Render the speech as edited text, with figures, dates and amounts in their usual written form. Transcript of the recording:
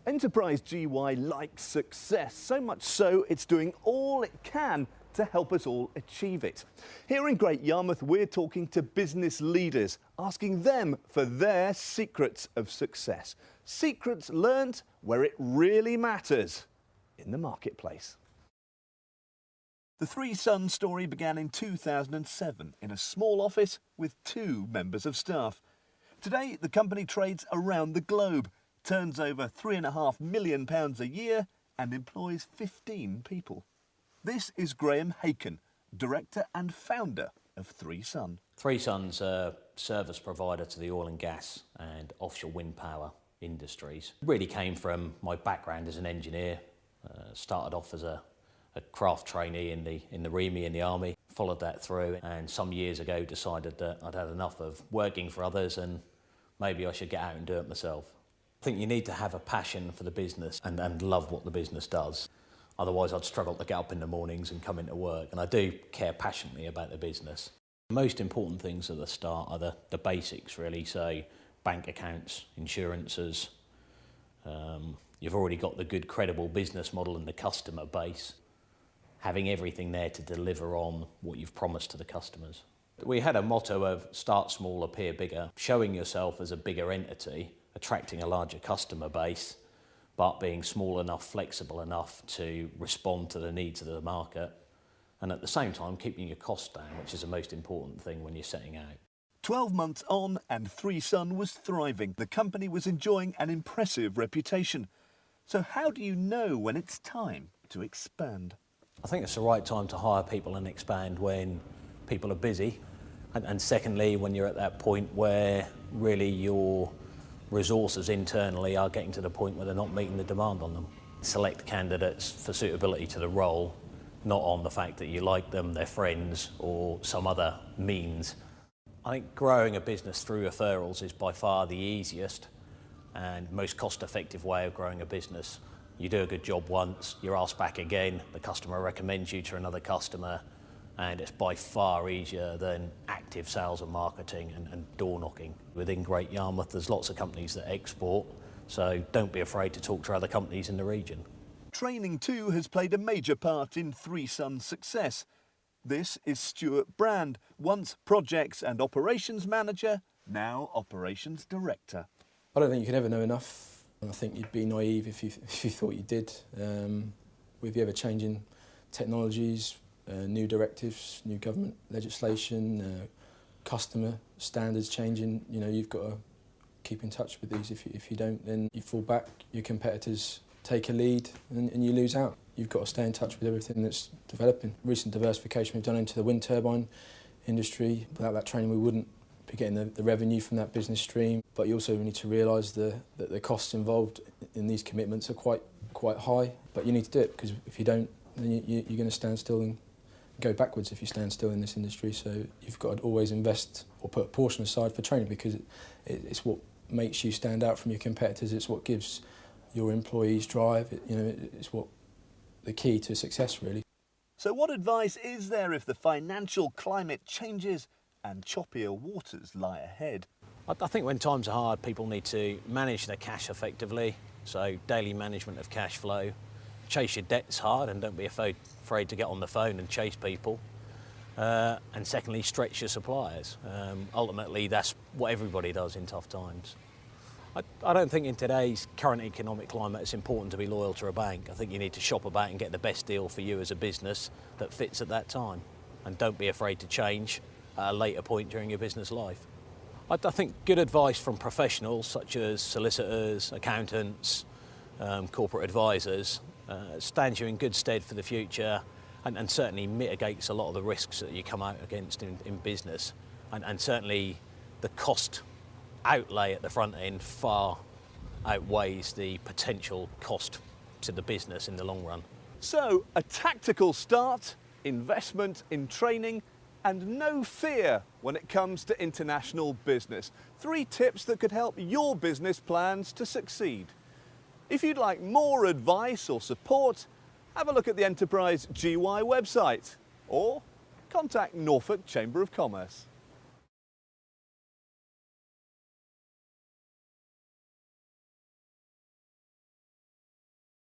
enterpriseGY likes success, so much so it's doing all it can to help us all achieve it. Here in Great Yarmouth, we're talking to business leaders, asking them for their secrets of success. Secrets learnt where it really matters, in the marketplace. The Three Sons story began in 2007 in a small office with 2 members of staff. Today, the company trades around the globe, turns over £3.5 million a year and employs 15 people. This is Hacon, director and founder of Three Sons. Three Sons are service provider to the oil and gas and offshore wind power industries. It really came from my background as an engineer. Started off as a craft trainee in the REME in the army, followed that through, and some years ago decided that I'd had enough of working for others and maybe I should get out and do it myself. I think you need to have a passion for the business and love what the business does. Otherwise I'd struggle to get up in the mornings and come into work, and I do care passionately about the business. The most important things at the start are the basics really, so bank accounts, insurances. You've already got the good credible business model and the customer base. Having everything there to deliver on what you've promised to the customers. We had a motto of start small, appear bigger, showing yourself as a bigger entity, attracting a larger customer base, but being small enough, flexible enough to respond to the needs of the market, and at the same time keeping your costs down, which is the most important thing when you're setting out. 12 months on and Three Sons was thriving. The company was enjoying an impressive reputation. So how do you know when it's time to expand? I think it's the right time to hire people and expand when people are busy. And secondly, when you're at that point where really your resources internally are getting to the point where they're not meeting the demand on them. Select candidates for suitability to the role, not on the fact that you like them, they're friends, or some other means. I think growing a business through referrals is by far the easiest and most cost-effective way of growing a business. You do a good job once, you're asked back again, the customer recommends you to another customer, and it's by far easier than active sales and marketing and door knocking. Within Great Yarmouth, there's lots of companies that export, so don't be afraid to talk to other companies in the region. Training too has played a major part in Three Sons' success. This is Stuart Brand, once projects and operations manager, now operations director. I don't think you can ever know enough. I think you'd be naive if you thought you did. With the ever-changing technologies, new directives, new government legislation, customer standards changing, you've got to keep in touch with these. If you don't, then you fall back, your competitors take a lead and you lose out. You've got to stay in touch with everything that's developing. Recent diversification we've done into the wind turbine industry. Without that training we wouldn't be getting the revenue from that business stream. But you also need to realise that the costs involved in these commitments are quite high. But you need to do it, because if you don't, then you're going to stand still and go backwards if you stand still in this industry. So you've got to always invest or put a portion aside for training, because it's what makes you stand out from your competitors. It's what gives your employees drive. It's what the key to success, really. So what advice is there if the financial climate changes and choppier waters lie ahead? I think when times are hard, people need to manage their cash effectively, so daily management of cash flow. Chase your debts hard and don't be afraid to get on the phone and chase people. And secondly, stretch your suppliers. Ultimately, that's what everybody does in tough times. I don't think in today's current economic climate it's important to be loyal to a bank. I think you need to shop about and get the best deal for you as a business that fits at that time. And don't be afraid to change at a later point during your business life. I think good advice from professionals such as solicitors, accountants, corporate advisors stands you in good stead for the future and certainly mitigates a lot of the risks that you come out against in business. And certainly the cost outlay at the front end far outweighs the potential cost to the business in the long run. So, a tactical start, investment in training, and no fear when it comes to international business. 3 tips that could help your business plans to succeed. If you'd like more advice or support, have a look at the enterpriseGY website or contact Norfolk Chamber of Commerce.